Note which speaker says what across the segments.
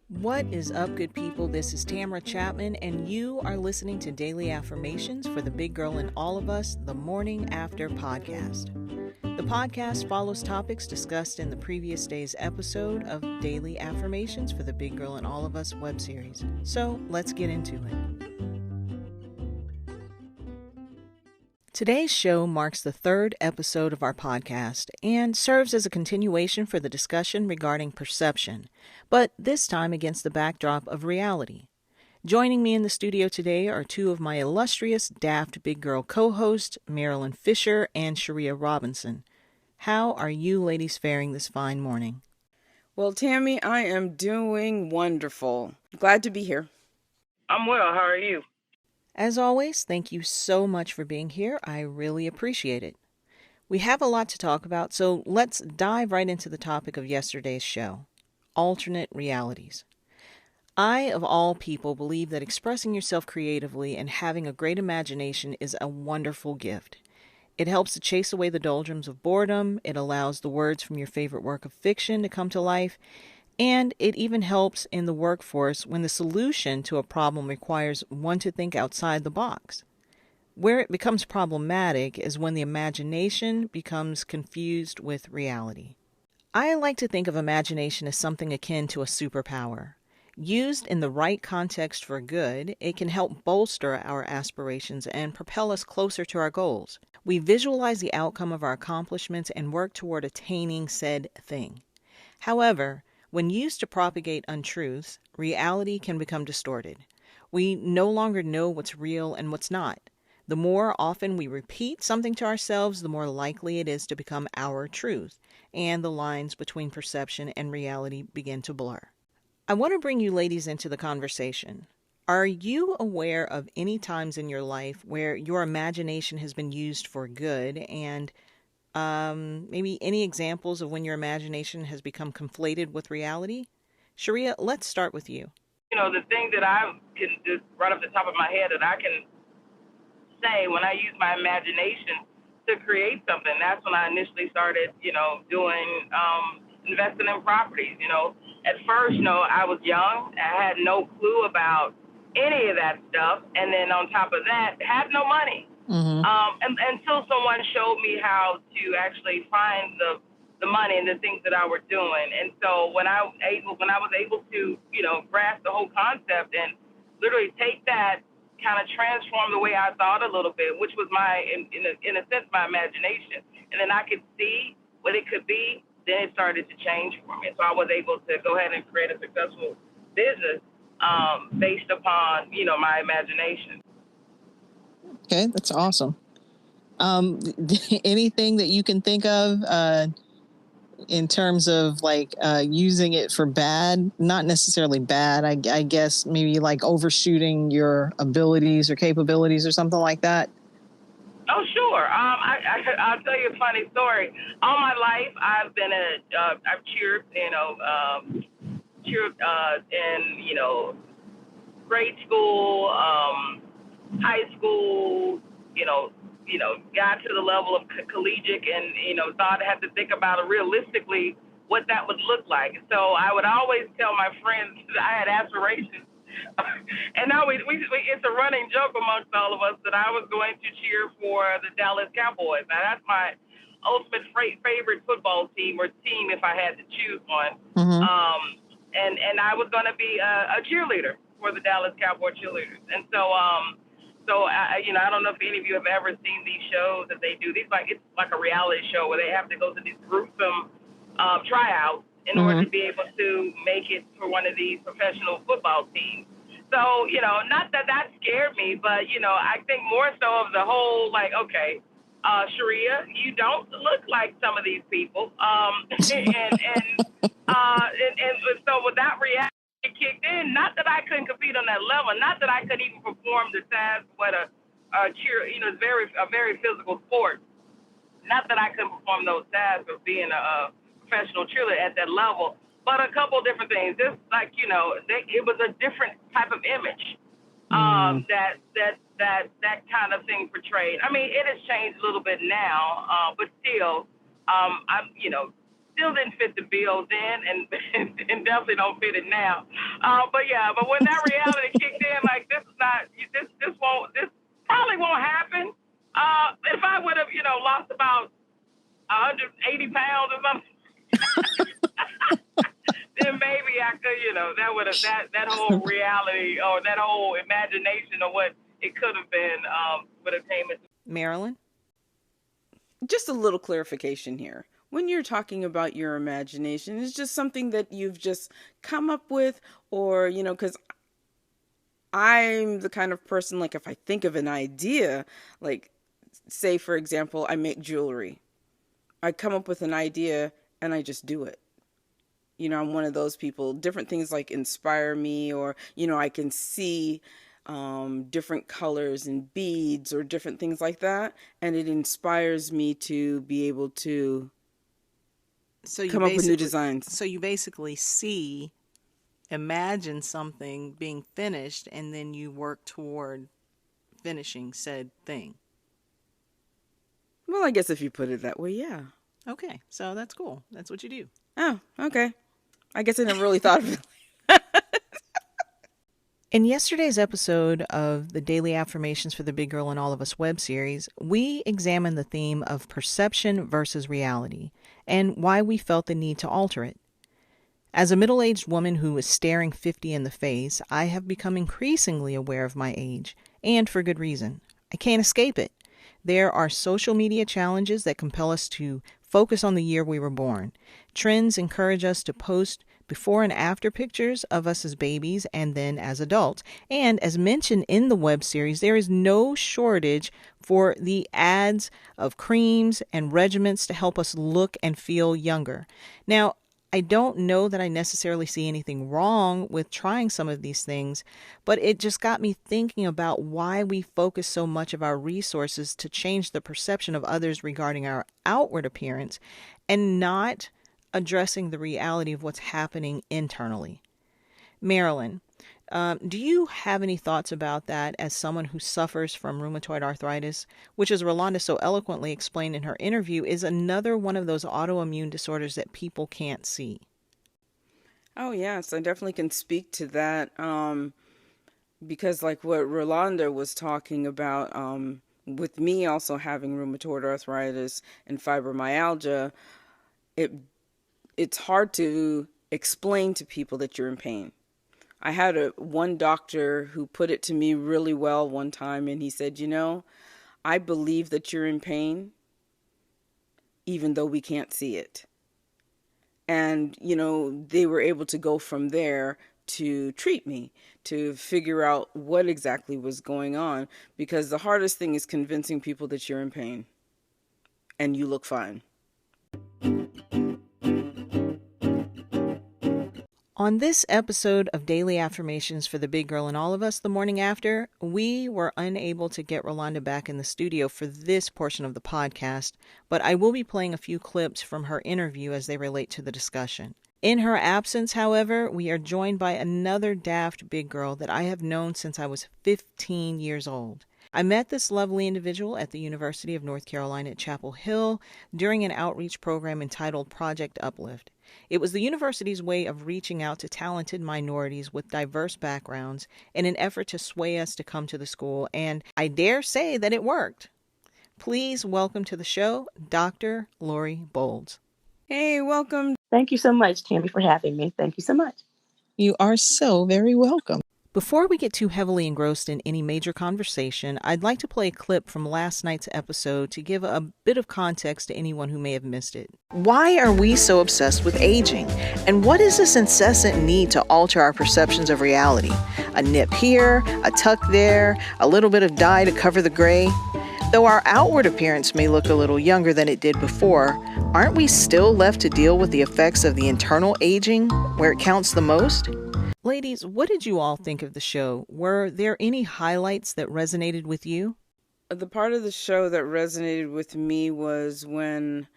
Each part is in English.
Speaker 1: What is up, good people? This is Tamara Chapman, and you are listening to Daily Affirmations for the Big Girl in All of Us, the Morning After podcast. The podcast follows topics discussed in the previous day's episode of Daily Affirmations for the Big Girl in All of Us web series. So let's get into it. Today's show marks the third episode of our podcast and serves as a continuation for the discussion regarding perception, but this time against the backdrop of reality. Joining me in the studio today are two of my illustrious Daft Big Girl co-hosts, Marilyn Fisher and Sharia Robinson. How are you ladies faring this fine morning?
Speaker 2: Well, Tammy, I am doing wonderful. Glad to be here.
Speaker 3: I'm well. How are you?
Speaker 1: As always, thank you so much for being here. I really appreciate it. We have a lot to talk about, so let's dive right into the topic of yesterday's show, alternate realities. I, of all people, believe that expressing yourself creatively and having a great imagination is a wonderful gift. It helps to chase away the doldrums of boredom, it allows the words from your favorite work of fiction to come to life, and it even helps in the workforce when the solution to a problem requires one to think outside the box. Where it becomes problematic is when the imagination becomes confused with reality. I like to think of imagination as something akin to a superpower. Used in the right context for good, it can help bolster our aspirations and propel us closer to our goals. We visualize the outcome of our accomplishments and work toward attaining said thing. However, when used to propagate untruths, reality can become distorted. We no longer know what's real and what's not. The more often we repeat something to ourselves, the more likely it is to become our truth, and the lines between perception and reality begin to blur. I want to bring you ladies into the conversation. Are you aware of any times in your life where your imagination has been used for good, and maybe any examples of when your imagination has become conflated with reality? Sharia, let's start with you.
Speaker 3: The thing that I can just right off the top of my head that I can say when I use my imagination to create something, that's when I initially started, doing, investing in properties. At first, I was young. I had no clue about any of that stuff. And then on top of that, had no money.
Speaker 1: Mm-hmm.
Speaker 3: Until someone showed me how to actually find the money and the things that I were doing. And so when I was able to, grasp the whole concept and literally take that, kind of transform the way I thought a little bit, which was in a sense, my imagination. And then I could see what it could be, then it started to change for me. So I was able to go ahead and create a successful business based upon, my imagination.
Speaker 1: Okay, that's awesome. Anything that you can think of in terms of using it for bad, not necessarily bad, I guess maybe like overshooting your abilities or capabilities or something like that?
Speaker 3: Oh, sure. I'll tell you a funny story. All my life, I've been I've cheered, in, grade school, high school, got to the level of collegiate and, thought I had to think about it realistically what that would look like. So I would always tell my friends that I had aspirations. And now it's a running joke amongst all of us that I was going to cheer for the Dallas Cowboys. Now, that's my ultimate favorite football team or team if I had to choose one.
Speaker 1: Mm-hmm.
Speaker 3: And I was going to be a cheerleader for the Dallas Cowboy cheerleaders. And so I don't know if any of you have ever seen these shows that they do. It's like a reality show where they have to go to these gruesome tryouts in order to be able to make it for one of these professional football teams. So, not that scared me, but, I think more so of the whole, okay, Sharia, you don't look like some of these people. And so with that reality kicked in, not that I couldn't compete on that level, not that I couldn't even perform the task what a cheer, it's a very physical sport. Not that I couldn't perform those tasks of being a professional cheerleader at that level, but a couple of different things. Just it was a different type of image that kind of thing portrayed. I mean, it has changed a little bit now, but still, I'm still didn't fit the bill then, and definitely don't fit it now. But when that reality kicked in, like this probably won't happen. If I would have, lost about 180 pounds or something, then maybe I could, that would have that whole reality or that whole imagination of what it could have been would have came into.
Speaker 1: Marilyn?
Speaker 2: Just a little clarification here. When you're talking about your imagination, it's just something that you've just come up with, or, because I'm the kind of person, like, if I think of an idea, like, say, for example, I make jewelry. I come up with an idea and I just do it. I'm one of those people. Different things like inspire me, or, I can see different colors and beads or different things like that. And it inspires me to be able to come up with new designs.
Speaker 1: So you basically imagine something being finished, and then you work toward finishing said thing.
Speaker 2: Well, I guess if you put it that way, yeah.
Speaker 1: Okay, so that's cool. That's what you do.
Speaker 2: Oh, okay. I guess I never really thought of it.
Speaker 1: In yesterday's episode of the Daily Affirmations for the Big Girl in All of Us web series, we examined the theme of perception versus reality and why we felt the need to alter it. As a middle-aged woman who is staring 50 in the face, I have become increasingly aware of my age, and for good reason. I can't escape it. There are social media challenges that compel us to focus on the year we were born. Trends encourage us to post before and after pictures of us as babies and then as adults. And as mentioned in the web series, there is no shortage for the ads of creams and regimens to help us look and feel younger. Now, I don't know that I necessarily see anything wrong with trying some of these things, but it just got me thinking about why we focus so much of our resources to change the perception of others regarding our outward appearance and not addressing the reality of what's happening internally. Marilyn, do you have any thoughts about that as someone who suffers from rheumatoid arthritis, which, as Rolanda so eloquently explained in her interview, is another one of those autoimmune disorders that people can't see?
Speaker 2: Oh, yes, I definitely can speak to that because like what Rolanda was talking about, with me also having rheumatoid arthritis and fibromyalgia, it's hard to explain to people that you're in pain. I had one doctor who put it to me really well one time, and he said, I believe that you're in pain, even though we can't see it. And, they were able to go from there to treat me, to figure out what exactly was going on, because the hardest thing is convincing people that you're in pain and you look fine.
Speaker 1: On this episode of Daily Affirmations for the Big Girl in All of Us the morning after, we were unable to get Rolanda back in the studio for this portion of the podcast, but I will be playing a few clips from her interview as they relate to the discussion. In her absence, however, we are joined by another daft big girl that I have known since I was 15 years old. I met this lovely individual at the University of North Carolina at Chapel Hill during an outreach program entitled Project Uplift. It was the university's way of reaching out to talented minorities with diverse backgrounds in an effort to sway us to come to the school, and I dare say that it worked. Please welcome to the show, Dr. Lori Bolds.
Speaker 2: Hey, welcome.
Speaker 4: Thank you so much, Tammy, for having me. Thank you so much.
Speaker 1: You are so very welcome. Before we get too heavily engrossed in any major conversation, I'd like to play a clip from last night's episode to give a bit of context to anyone who may have missed it. Why are we so obsessed with aging? And what is this incessant need to alter our perceptions of reality? A nip here, a tuck there, a little bit of dye to cover the gray? Though our outward appearance may look a little younger than it did before, aren't we still left to deal with the effects of the internal aging where it counts the most? Ladies, what did you all think of the show? Were there any highlights that resonated with you?
Speaker 2: The part of the show that resonated with me was when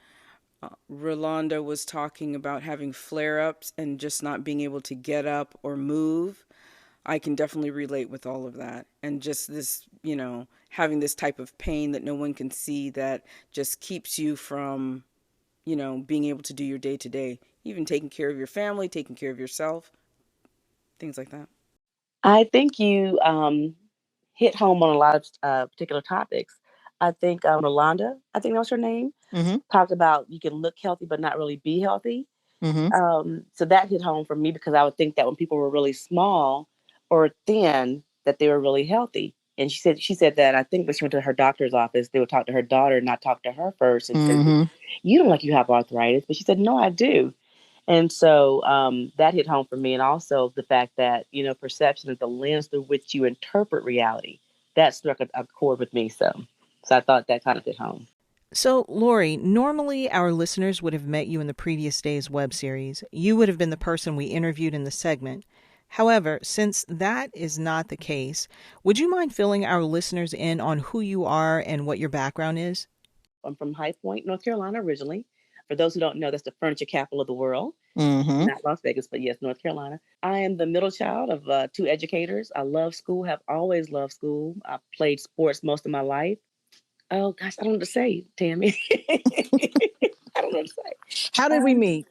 Speaker 2: Rolanda was talking about having flare-ups and just not being able to get up or move. I can definitely relate with all of that. And just this, having this type of pain that no one can see that just keeps you from, being able to do your day to day, even taking care of your family, taking care of yourself, things like that.
Speaker 4: I think you hit home on a lot of particular topics. I think Rolanda, I think that was her name, talked about you can look healthy but not really be healthy. So that hit home for me because I would think that when people were really small or thin, that they were really healthy. And she said that I think when she went to her doctor's office, they would talk to her daughter, not talk to her first, and say, "You don't like you have arthritis," but she said, "No, I do." And so that hit home for me. And also the fact that, perception is the lens through which you interpret reality. That struck a chord with me. So I thought that kind of hit home.
Speaker 1: So, Lori, normally our listeners would have met you in the previous day's web series. You would have been the person we interviewed in the segment. However, since that is not the case, would you mind filling our listeners in on who you are and what your background is?
Speaker 4: I'm from High Point, North Carolina originally. For those who don't know, that's the furniture capital of the world. Not Las Vegas, but yes, North Carolina. I am the middle child of two educators. I love school, have always loved school. I played sports most of my life. Oh, gosh, I don't know what to say, Tammy. I don't know what to say.
Speaker 5: How did we meet?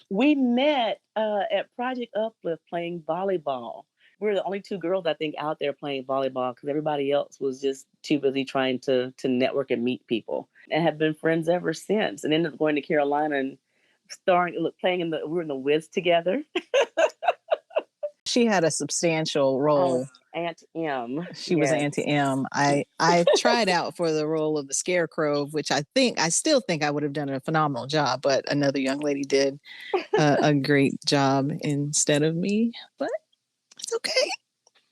Speaker 4: We met at Project Uplift playing volleyball. We were the only two girls, I think, out there playing volleyball because everybody else was just too busy trying to network and meet people, and have been friends ever since. And ended up going to Carolina and playing we were in the Wiz together.
Speaker 5: She had a substantial role.
Speaker 4: Aunt M.
Speaker 5: She was Auntie M. I tried out for the role of the Scarecrow, which I still think I would have done a phenomenal job, but another young lady did a great job instead of me. But it's okay.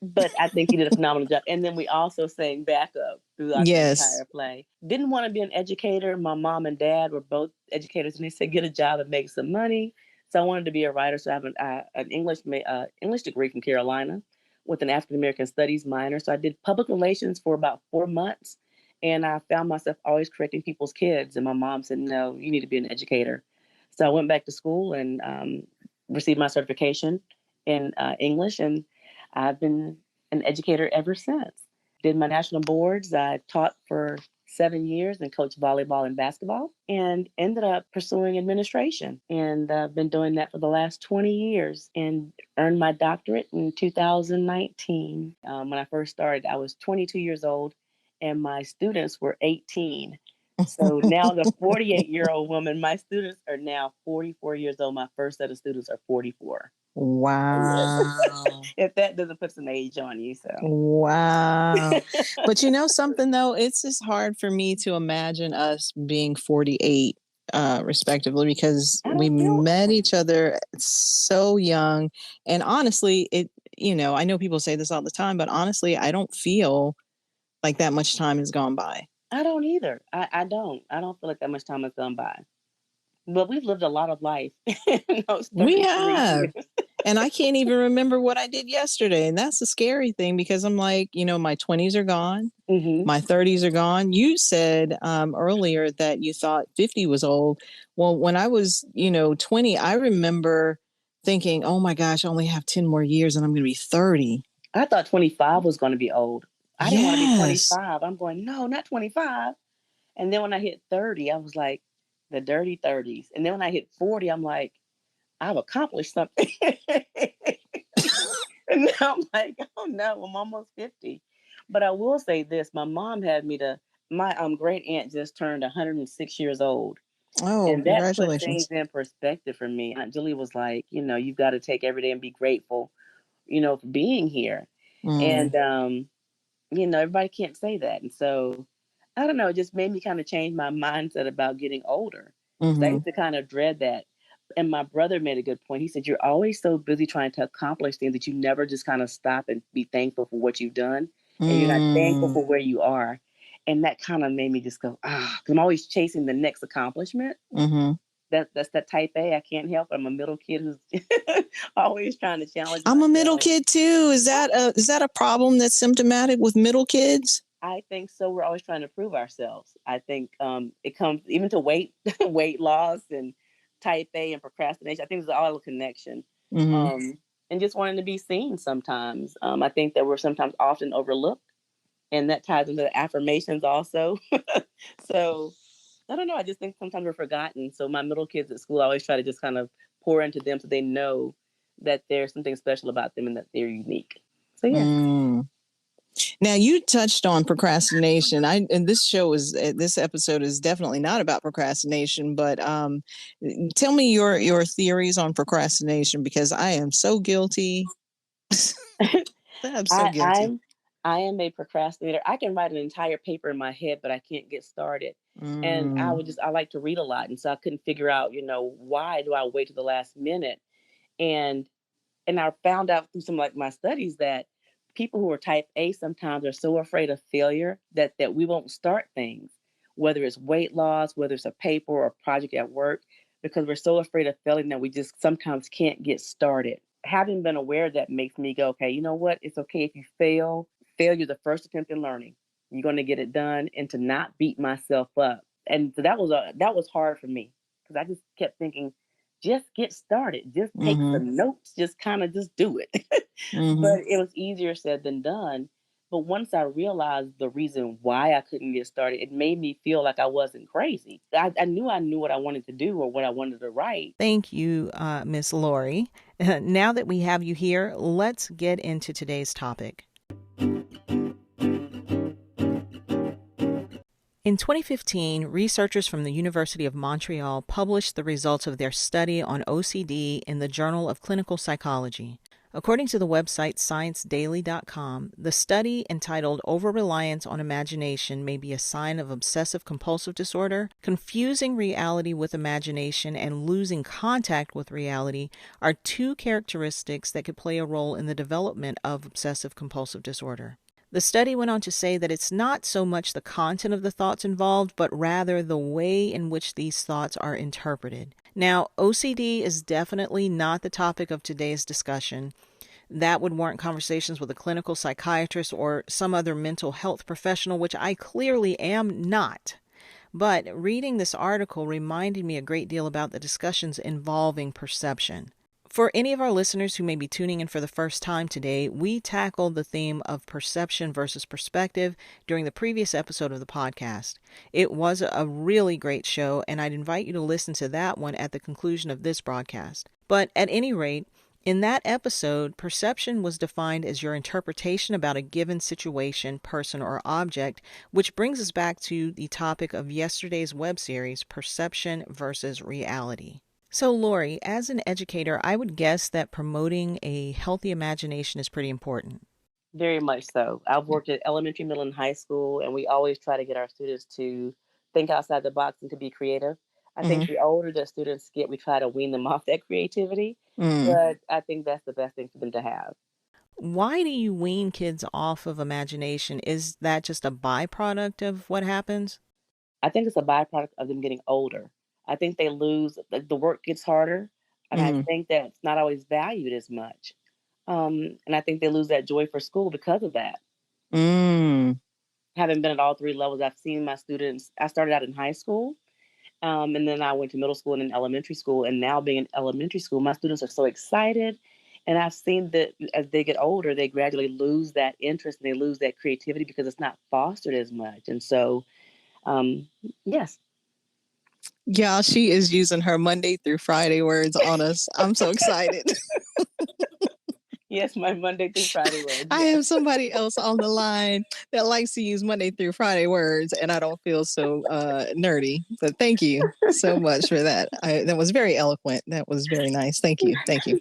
Speaker 4: But I think he did a phenomenal job. And then we also sang backup throughout the entire play. Didn't want to be an educator. My mom and dad were both educators, and they said, get a job and make some money. So I wanted to be a writer. So I have an English degree from Carolina with an African American Studies minor. So I did public relations for about 4 months. And I found myself always correcting people's kids. And my mom said, no, you need to be an educator. So I went back to school and received my certification in English. And I've been an educator ever since. Did my national boards. I taught for 7 years and coached volleyball and basketball, and ended up pursuing administration. And I've been doing that for the last 20 years and earned my doctorate in 2019. When I first started, I was 22 years old and my students were 18. So now the 48-year-old woman, my students are now 44 years old. My first set of students are 44.
Speaker 5: Wow.
Speaker 4: If that doesn't put some age on you, so.
Speaker 5: Wow. But you know something, though? It's just hard for me to imagine us being 48, respectively, because we met each other so young. And honestly, I know people say this all the time, but honestly, I don't feel like that much time has gone by.
Speaker 4: I don't either. I don't feel like that much time has gone by. But we've lived a lot of life.
Speaker 5: We have. And I can't even remember what I did yesterday. And that's the scary thing because I'm like, my 20s are gone. My 30s are gone. You said earlier that you thought 50 was old. Well, when I was, 20, I remember thinking, oh my gosh, I only have 10 more years and I'm going to be 30.
Speaker 4: I thought 25 was going to be old. I didn't want to be 25. I'm going, no, not 25. And then when I hit 30, I was like, the dirty 30s. And then when I hit 40, I'm like, I've accomplished something. And now I'm like, oh no, I'm almost 50. But I will say this, my mom had me my great aunt just turned 106 years old.
Speaker 5: Oh,
Speaker 4: and that
Speaker 5: congratulations.
Speaker 4: put things in perspective for me. Aunt Julie was like, you've got to take every day and be grateful, for being here. And, everybody can't say that. And so, I don't know, it just made me kind of change my mindset about getting older. I used to kind of dread that. And my brother made a good point. He said, you're always so busy trying to accomplish things that you never just kind of stop and be thankful for what you've done. And you're not thankful for where you are. And that kind of made me just go, because I'm always chasing the next accomplishment. That's that type A. I can't help it. I'm a middle kid who's always trying to challenge myself.
Speaker 5: I'm a middle kid too. Is that a problem that's symptomatic with middle kids?
Speaker 4: I think so. We're always trying to prove ourselves. I think it comes even to weight loss and type A and procrastination. I think there's all a connection. And just wanting to be seen sometimes. I think that we're sometimes often overlooked, and that ties into the affirmations also. So I don't know. I just think sometimes we're forgotten. So my middle kids at school, I always try to just kind of pour into them so they know that there's something special about them and that they're unique. So yeah.
Speaker 5: Now you touched on procrastination. And this episode is definitely not about procrastination, but tell me your theories on procrastination, because I am so guilty. I'm so guilty.
Speaker 4: I am a procrastinator. I can write an entire paper in my head, but I can't get started. And I like to read a lot. And so I couldn't figure out, why do I wait to the last minute? And I found out through some my studies that people who are type A sometimes are so afraid of failure that we won't start things, whether it's weight loss, whether it's a paper or a project at work, because we're so afraid of failing that we just sometimes can't get started. Having been aware of that makes me go, okay, you know what? It's okay if you fail. Failure's the first attempt in learning. You're going to get it done, and to not beat myself up. And so that was hard for me, because I just kept thinking, just get started. Just take some notes. Just kind of just do it. But it was easier said than done. But once I realized the reason why I couldn't get started, it made me feel like I wasn't crazy. I knew what I wanted to do or what I wanted to write.
Speaker 1: Thank you, Miss Lori. Now that we have you here, let's get into today's topic. In 2015, researchers from the University of Montreal published the results of their study on OCD in the Journal of Clinical Psychology. According to the website ScienceDaily.com, the study, entitled "Over-Reliance on Imagination May Be a Sign of Obsessive-Compulsive Disorder," confusing reality with imagination and losing contact with reality are two characteristics that could play a role in the development of obsessive-compulsive disorder. The study went on to say that it's not so much the content of the thoughts involved, but rather the way in which these thoughts are interpreted. Now, OCD is definitely not the topic of today's discussion. That would warrant conversations with a clinical psychiatrist or some other mental health professional, which I clearly am not. But reading this article reminded me a great deal about the discussions involving perception. For any of our listeners who may be tuning in for the first time today, we tackled the theme of perception versus perspective during the previous episode of the podcast. It was a really great show, and I'd invite you to listen to that one at the conclusion of this broadcast. But at any rate, in that episode, perception was defined as your interpretation about a given situation, person, or object, which brings us back to the topic of yesterday's web series, Perception versus Reality. So, Lori, as an educator, I would guess that promoting a healthy imagination is pretty important.
Speaker 4: Very much so. I've worked at elementary, middle, and high school, and we always try to get our students to think outside the box and to be creative. I think the older the students get, we try to wean them off that creativity, but I think that's the best thing for them to have.
Speaker 1: Why do you wean kids off of imagination? Is that just a byproduct of what happens?
Speaker 4: I think it's a byproduct of them getting older. I think they lose, the work gets harder, and I think that it's not always valued as much. And I think they lose that joy for school because of that. Having been at all three levels, I've seen my students, I started out in high school, and then I went to middle school and then elementary school, and now being in elementary school, my students are so excited. And I've seen that as they get older, they gradually lose that interest and they lose that creativity because it's not fostered as much. And so, yes.
Speaker 5: Yeah, she is using her Monday through Friday words on us. I'm so excited.
Speaker 4: Yes, my Monday through Friday words.
Speaker 5: I have somebody else on the line that likes to use Monday through Friday words, and I don't feel so nerdy. But thank you so much for that. That was very eloquent. That was very nice. Thank you. Thank you.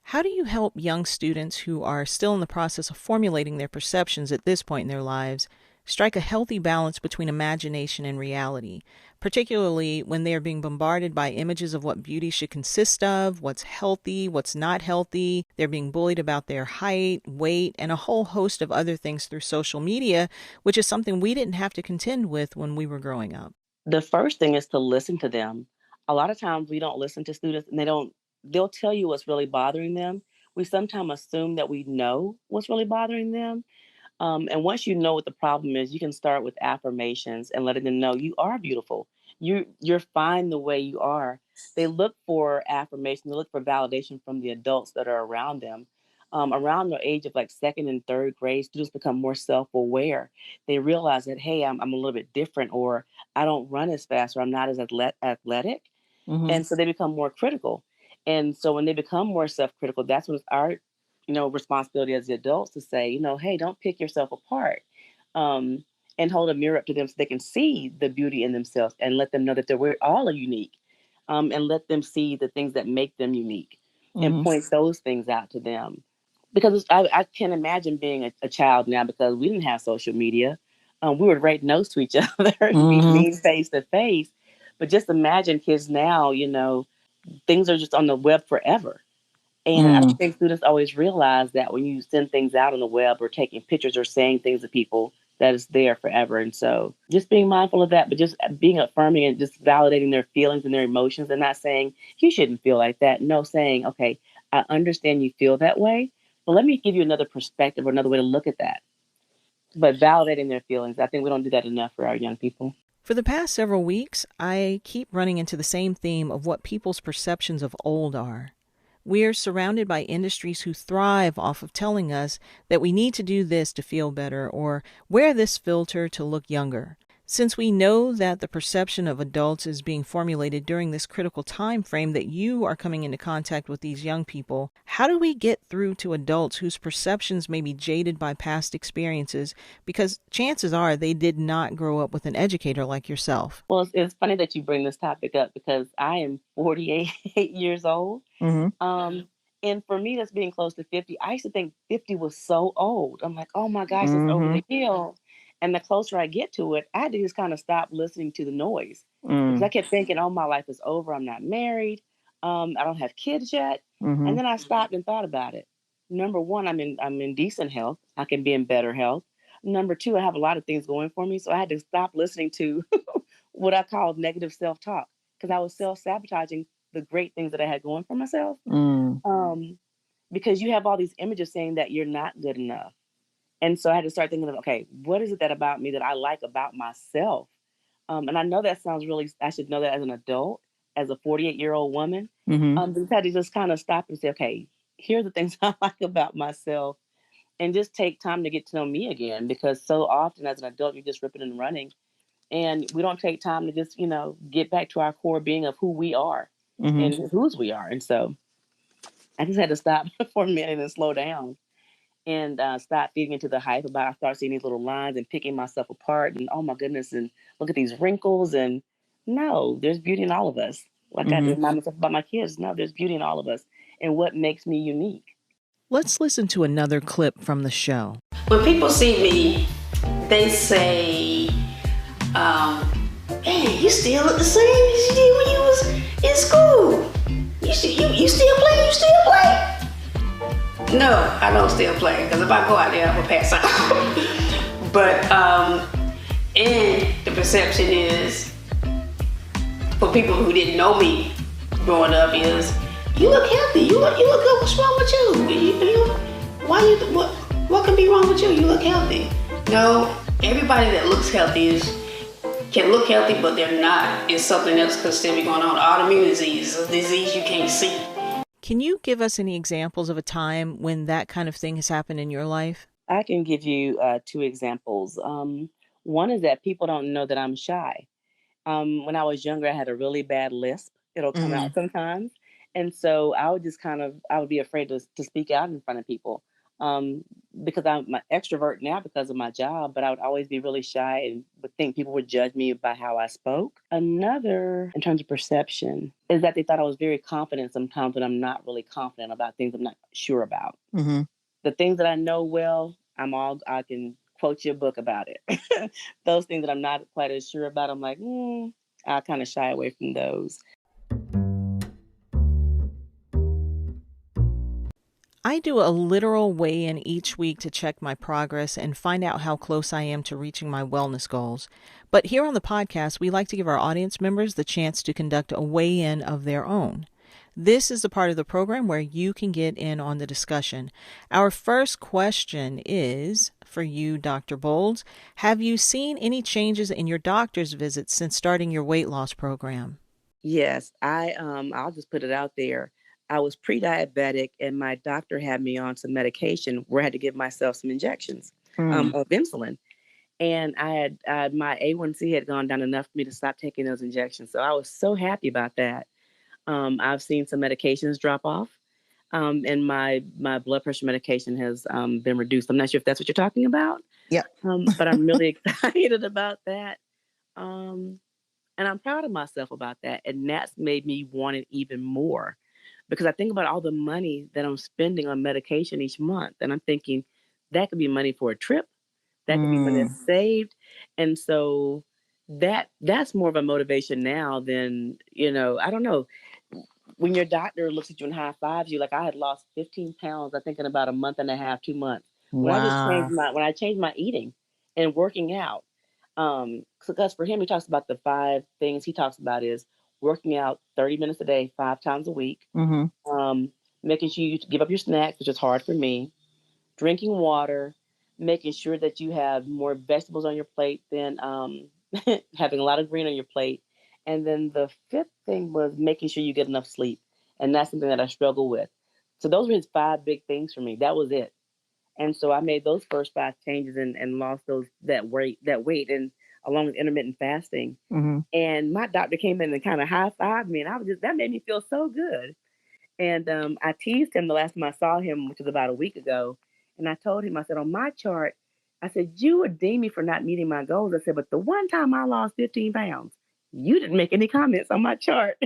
Speaker 1: How do you help young students who are still in the process of formulating their perceptions at this point in their lives strike a healthy balance between imagination and reality, particularly when they are being bombarded by images of what beauty should consist of, what's healthy, what's not healthy? They're being bullied about their height, weight, and a whole host of other things through social media, which is something we didn't have to contend with when we were growing up.
Speaker 4: The first thing is to listen to them. A lot of times we don't listen to students and they'll tell you what's really bothering them. We sometimes assume that we know what's really bothering them. And once you know what the problem is, you can start with affirmations and letting them know you are beautiful. You're fine the way you are. They look for affirmation. They look for validation from the adults that are around them. around the age of like second and third grade, students become more self-aware. They realize that, hey, I'm a little bit different, or I don't run as fast, or I'm not as athletic. Mm-hmm. And so they become more critical. And so when they become more self-critical, that's when it's our, responsibility as the adults to say, hey, don't pick yourself apart. And hold a mirror up to them so they can see the beauty in themselves and let them know that we're all unique. And let them see the things that make them unique, and point those things out to them. Because I can't imagine being a child now, because we didn't have social media. We would write notes to each other, be mean face to face. But just imagine kids now, things are just on the web forever. And I don't think students always realize that when you send things out on the web or taking pictures or saying things to people, that is there forever. And so just being mindful of that, but just being affirming and just validating their feelings and their emotions, and not saying you shouldn't feel like that. No, saying, okay, I understand you feel that way, but let me give you another perspective or another way to look at that. But validating their feelings, I think we don't do that enough for our young people.
Speaker 1: For the past several weeks, I keep running into the same theme of what people's perceptions of old are. We're surrounded by industries who thrive off of telling us that we need to do this to feel better, or wear this filter to look younger. Since we know that the perception of adults is being formulated during this critical time frame that you are coming into contact with these young people, how do we get through to adults whose perceptions may be jaded by past experiences, because chances are they did not grow up with an educator like yourself?
Speaker 4: Well, it's funny that you bring this topic up, because I am 48 years old. And for me, that's being close to 50. I used to think 50 was so old. I'm like, oh my gosh, it's over the hill. And the closer I get to it, I had to just kind of stop listening to the noise. Because I kept thinking, oh, my life is over. I'm not married. I don't have kids yet. And then I stopped and thought about it. Number one, I'm in decent health. I can be in better health. Number two, I have a lot of things going for me. So I had to stop listening to what I call negative self-talk, because I was self-sabotaging the great things that I had going for myself. Because you have all these images saying that you're not good enough. And so I had to start thinking of, okay, what is it that about me that I like about myself? And I know that sounds really, I should know that as an adult, as a 48-year-old woman. But I had to just kind of stop and say, okay, here are the things I like about myself, and just take time to get to know me again. Because so often as an adult, you're just ripping and running. And we don't take time to just, get back to our core being of who we are and whose we are. And so I just had to stop for a minute and slow down. And stop feeding into the hype about, I start seeing these little lines and picking myself apart, and oh my goodness, and look at these wrinkles. And no, there's beauty in all of us. Like I remind myself about my kids. No, there's beauty in all of us. And what makes me unique?
Speaker 1: Let's listen to another clip from the show.
Speaker 6: When people see me, they say, hey, you still look the same as you did when you was in school. You still play? You still play? No, I don't still play, because if I go out there, I will pass out. But, and the perception is, for people who didn't know me growing up, is, you look healthy, you look good, what's wrong with you? What can be wrong with you? You look healthy. No, everybody that looks healthy can look healthy, but they're not. It's something else could still be going on. Autoimmune disease, a disease you can't see.
Speaker 1: Can you give us any examples of a time when that kind of thing has happened in your life?
Speaker 4: I can give you two examples. One is that people don't know that I'm shy. When I was younger, I had a really bad lisp. It'll come out sometimes. And so I would be afraid to speak out in front of people. Because I'm an extrovert now because of my job, but I would always be really shy and would think people would judge me by how I spoke. Another, in terms of perception, is that they thought I was very confident sometimes when I'm not really confident about things I'm not sure about. The things that I know well, I can quote you a book about it. Those things that I'm not quite as sure about, I'm like, I kind of shy away from those.
Speaker 1: I do a literal weigh-in each week to check my progress and find out how close I am to reaching my wellness goals. But here on the podcast, we like to give our audience members the chance to conduct a weigh-in of their own. This is the part of the program where you can get in on the discussion. Our first question is, for you, Dr. Bowles, have you seen any changes in your doctor's visits since starting your weight loss program?
Speaker 4: Yes, I'll just put it out there. I was pre-diabetic, and my doctor had me on some medication where I had to give myself some injections of insulin. And I had my A1C had gone down enough for me to stop taking those injections. So I was so happy about that. I've seen some medications drop off, and my blood pressure medication has been reduced. I'm not sure if that's what you're talking about.
Speaker 5: Yeah.
Speaker 4: But I'm really excited about that. And I'm proud of myself about that. And that's made me want it even more, because I think about all the money that I'm spending on medication each month. And I'm thinking that could be money for a trip. That could be money that's saved. And so that's more of a motivation now than, I don't know. When your doctor looks at you and high fives you, like I had lost 15 pounds, I think in about a month and a half, 2 months. When I changed my eating and working out. Because for him, he talks about the 5 things he talks about is working out 30 minutes a day, 5 times a week. Making sure you give up your snacks, which is hard for me. Drinking water, making sure that you have more vegetables on your plate than having a lot of green on your plate. And then the 5th thing was making sure you get enough sleep. And that's something that I struggle with. So those were his 5 big things for me. That was it. And so I made those first 5 changes and lost that weight and along with intermittent fasting. And my doctor came in and kind of high-fived me, and that made me feel so good. And I teased him the last time I saw him, which was about a week ago. And I told him, I said, on my chart, I said, you would deem me for not meeting my goals. I said, but the one time I lost 15 pounds, you didn't make any comments on my chart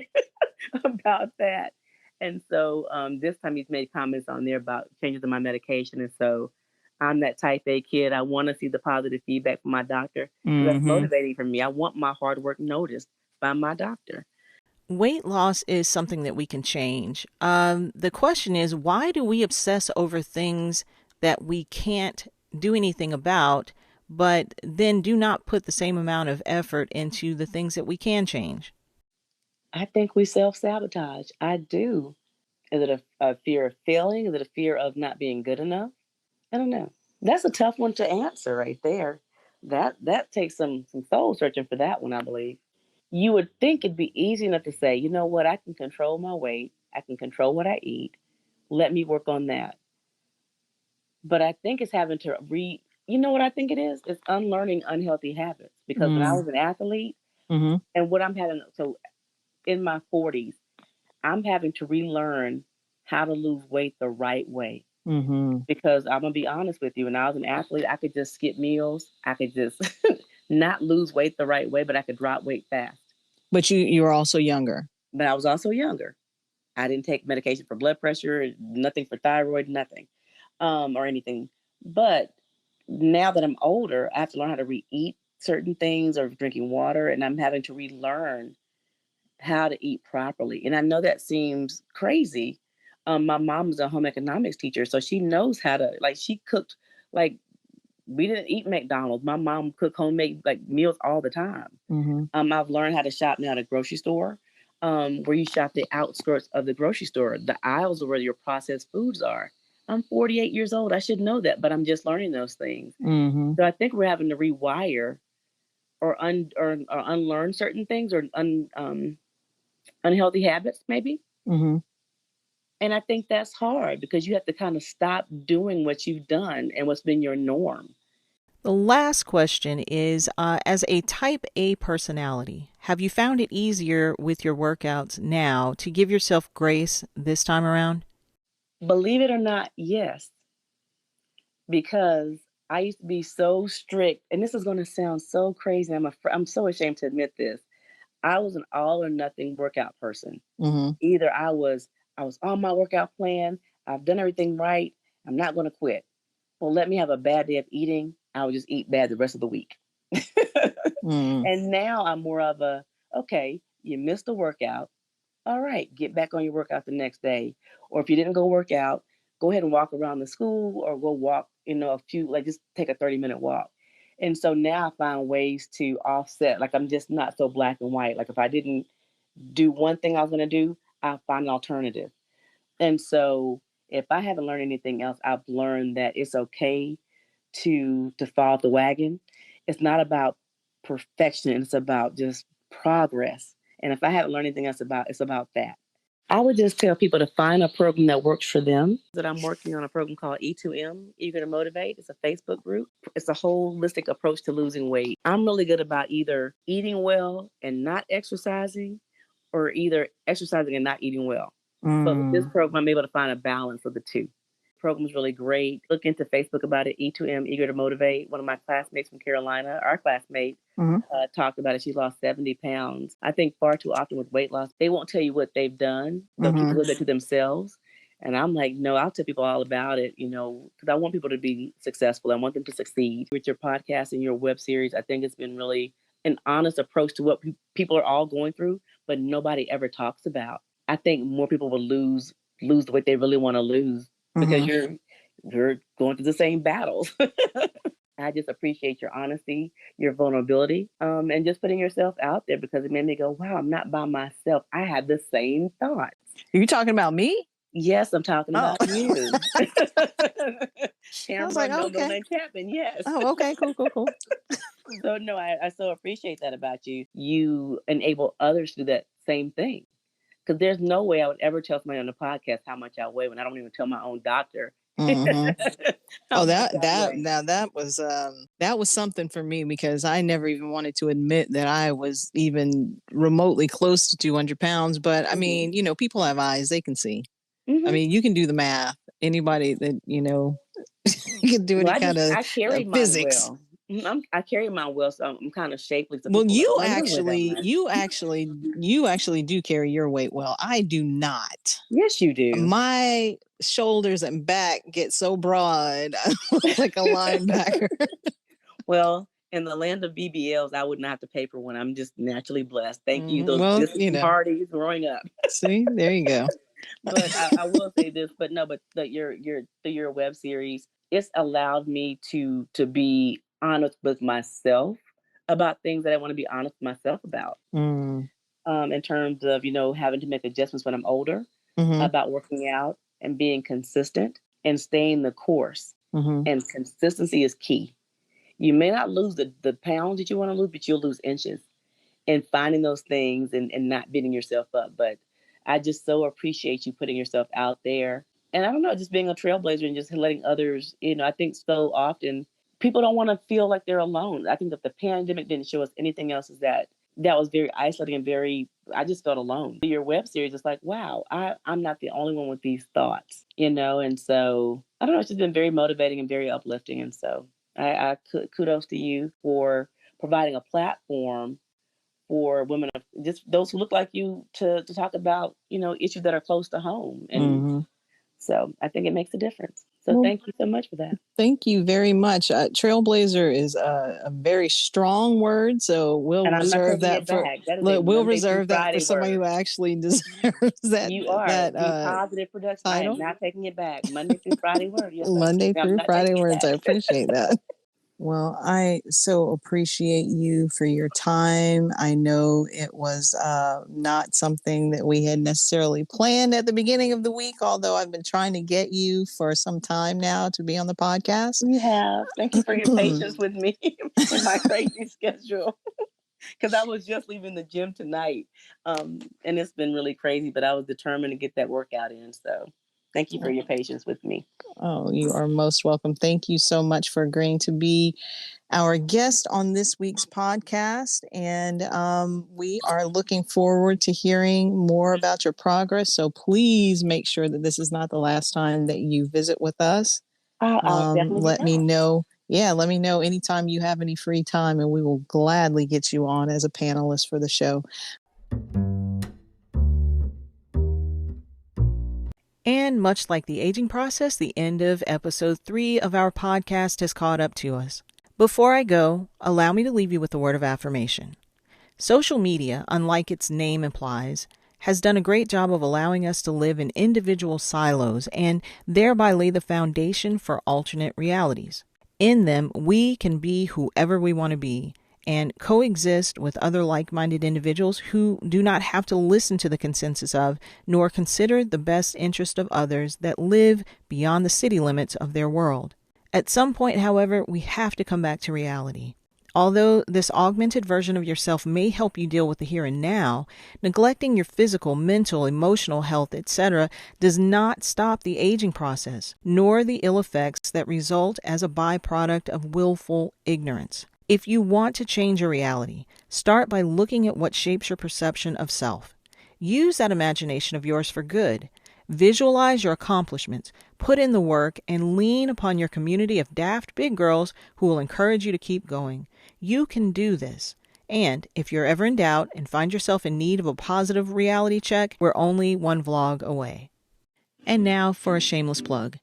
Speaker 4: about that. And so this time he's made comments on there about changes in my medication. And so I'm that type A kid. I want to see the positive feedback from my doctor. That's motivating for me. I want my hard work noticed by my doctor.
Speaker 1: Weight loss is something that we can change. The question is, why do we obsess over things that we can't do anything about, but then do not put the same amount of effort into the things that we can change?
Speaker 4: I think we self-sabotage. I do. Is it a fear of failing? Is it a fear of not being good enough? I don't know. That's a tough one to answer right there. That takes some soul searching for that one, I believe. You would think it'd be easy enough to say, you know what, I can control my weight. I can control what I eat. Let me work on that. But I think it's having to you know what I think it is? It's unlearning unhealthy habits. Because when I was an athlete, and what I'm having, so in my 40s, I'm having to relearn how to lose weight the right way. Because I'm going to be honest with you, when I was an athlete, I could just skip meals. I could just not lose weight the right way, but I could drop weight fast.
Speaker 5: But you were also younger.
Speaker 4: But I was also younger. I didn't take medication for blood pressure, nothing for thyroid, nothing, or anything. But now that I'm older, I have to learn how to re-eat certain things or drinking water, and I'm having to relearn how to eat properly. And I know that seems crazy. My mom was a home economics teacher, so she knows how to, she cooked, we didn't eat McDonald's. My mom cooked homemade meals all the time. I've learned how to shop now at a grocery store, where you shop the outskirts of the grocery store. The aisles are where your processed foods are. I'm 48 years old. I should know that, but I'm just learning those things. So I think we're having to rewire or unlearn certain things or unhealthy habits, maybe. And I think that's hard because you have to kind of stop doing what you've done and what's been your norm.
Speaker 1: The last question is, as a type A personality, have you found it easier with your workouts now to give yourself grace this time around?
Speaker 4: Believe it or not, yes. Because I used to be so strict, and this is going to sound so crazy. I'm so ashamed to admit this. I was an all or nothing workout person. Either I was on my workout plan. I've done everything right. I'm not going to quit. Well, let me have a bad day of eating. I would just eat bad the rest of the week. And now I'm more of okay, you missed a workout. All right, get back on your workout the next day. Or if you didn't go work out, go ahead and walk around the school or go walk, just take a 30-minute walk. And so now I find ways to offset. I'm just not so black and white. If I didn't do one thing I was going to do, I'll find an alternative. And so if I haven't learned anything else, I've learned that it's okay to fall off the wagon. It's not about perfection. It's about just progress. And if I haven't learned anything else it's about that. I would just tell people to find a program that works for them. That I'm working on a program called E2M, Eager to Motivate. It's a Facebook group. It's a holistic approach to losing weight. I'm really good about either eating well and not exercising, or either exercising and not eating well. But with this program, I'm able to find a balance of the two. The program is really great. Look into Facebook about it, E2M, Eager to Motivate. One of my classmates from Carolina, our classmate, talked about it. She lost 70 pounds. I think far too often with weight loss, they won't tell you what they've done. They'll keep a little bit to themselves. And I'm like, no, I'll tell people all about it, because I want people to be successful. I want them to succeed. With your podcast and your web series, I think it's been really an honest approach to what people are all going through, but nobody ever talks about. I think more people will lose the weight they really want to lose because you're going through the same battles. I just appreciate your honesty, your vulnerability, and just putting yourself out there, because it made me go, wow, I'm not by myself. I had the same thoughts.
Speaker 5: Are you talking about me?
Speaker 4: Yes, I'm talking about you.
Speaker 5: I was like, okay.
Speaker 4: Yes.
Speaker 5: Oh, okay, cool.
Speaker 4: So no, I so appreciate that about you. You enable others to do that same thing. Because there's no way I would ever tell somebody on the podcast how much I weigh when I don't even tell my own doctor.
Speaker 5: Oh, that was something for me, because I never even wanted to admit that I was even remotely close to 200 pounds. But I mean, people have eyes, they can see. I mean, you can do the math. Anybody that, can do any kind of physics.
Speaker 4: I carry mine well, so I'm kind of shapely.
Speaker 5: Well, you actually do carry your weight well. I do not.
Speaker 4: Yes, you do.
Speaker 5: My shoulders and back get so broad, I look like a linebacker.
Speaker 4: Well, in the land of BBLs, I wouldn't have to pay for one. I'm just naturally blessed. Thank you. Those parties growing up.
Speaker 5: See, there you go.
Speaker 4: But I will say this, but your web series, it's allowed me to be honest with myself about things that I want to be honest with myself about. In terms of, having to make adjustments when I'm older, about working out and being consistent and staying the course. And consistency is key. You may not lose the pounds that you want to lose, but you'll lose inches. And finding those things and not beating yourself up. But I just so appreciate you putting yourself out there. And I don't know, just being a trailblazer and just letting others, I think so often people don't want to feel like they're alone. I think that the pandemic didn't show us anything else, is that was very isolating and I just felt alone. Your web series is like, wow, I'm not the only one with these thoughts, and so I don't know, it's just been very motivating and very uplifting. And so I kudos to you for providing a platform for women, just those who look like you, to talk about, issues that are close to home. And so I think it makes a difference. So thank you so much for that.
Speaker 5: Thank you very much. Trailblazer is a very strong word, so we'll reserve that for somebody who actually deserves that.
Speaker 4: You are
Speaker 5: that
Speaker 4: positive production. Title. I am not taking it back. Monday through Friday words. Yes,
Speaker 5: Monday through Friday words. I appreciate that. Well, I so appreciate you for your time. I know it was not something that we had necessarily planned at the beginning of the week, although I've been trying to get you for some time now to be on the podcast.
Speaker 4: You have. Thank you for your patience with me in my crazy schedule. Because I was just leaving the gym tonight, and it's been really crazy, but I was determined to get that workout in, so... Thank you for your patience with me.
Speaker 5: Oh, you are most welcome. Thank you so much for agreeing to be our guest on this week's podcast. And we are looking forward to hearing more about your progress. So please make sure that this is not the last time that you visit with us. Let me know. Yeah, let me know anytime you have any free time, and we will gladly get you on as a panelist for the show.
Speaker 1: And much like the aging process, the end of episode 3 of our podcast has caught up to us. Before I go, allow me to leave you with a word of affirmation. Social media, unlike its name implies, has done a great job of allowing us to live in individual silos and thereby lay the foundation for alternate realities. In them, we can be whoever we want to be and coexist with other like-minded individuals who do not have to listen to the consensus of, nor consider the best interest of others that live beyond the city limits of their world. At some point, however, we have to come back to reality. Although this augmented version of yourself may help you deal with the here and now, neglecting your physical, mental, emotional health, etc. does not stop the aging process, nor the ill effects that result as a byproduct of willful ignorance. If you want to change your reality, start by looking at what shapes your perception of self. Use that imagination of yours for good. Visualize your accomplishments, put in the work, and lean upon your community of daft big girls who will encourage you to keep going. You can do this. And if you're ever in doubt and find yourself in need of a positive reality check, we're only one vlog away. And now for a shameless plug.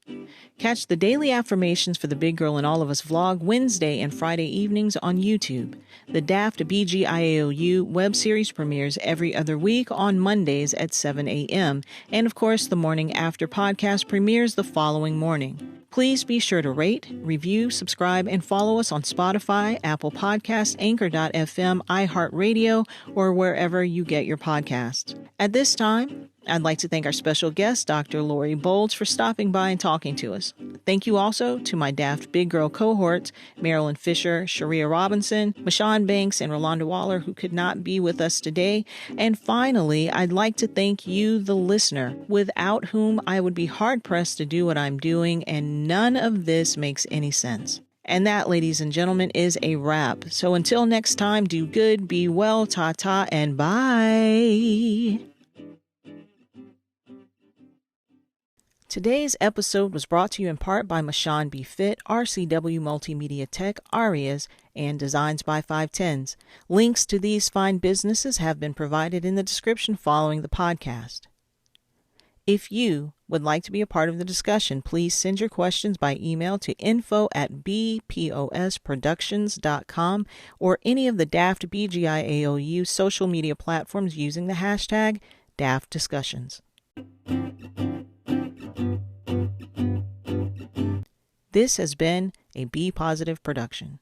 Speaker 1: Catch the daily affirmations for the Big Girl in All of Us vlog Wednesday and Friday evenings on YouTube. The DAFTBGIAOU web series premieres every other week on Mondays at 7 a.m. And of course, the Morning After podcast premieres the following morning. Please be sure to rate, review, subscribe, and follow us on Spotify, Apple Podcasts, Anchor.fm, iHeartRadio, or wherever you get your podcasts. At this time, I'd like to thank our special guest, Dr. Lori Bolds, for stopping by and talking to us. Thank you also to my Daft Big Girl cohorts, Marilyn Fisher, Sharia Robinson, Mashawn Banks, and Rolanda Waller, who could not be with us today. And finally, I'd like to thank you, the listener, without whom I would be hard-pressed to do what I'm doing, and none of this makes any sense. And that, ladies and gentlemen, is a wrap. So until next time, do good, be well, ta-ta, and bye. Today's episode was brought to you in part by Mashawn B. Fit, RCW Multimedia Tech, Arias, and Designs by 510s. Links to these fine businesses have been provided in the description following the podcast. If you would like to be a part of the discussion, please send your questions by email to info@bposproductions.com or any of the DAFTBGIAOU social media platforms using the hashtag DAFTDiscussions. This has been a Be Positive production.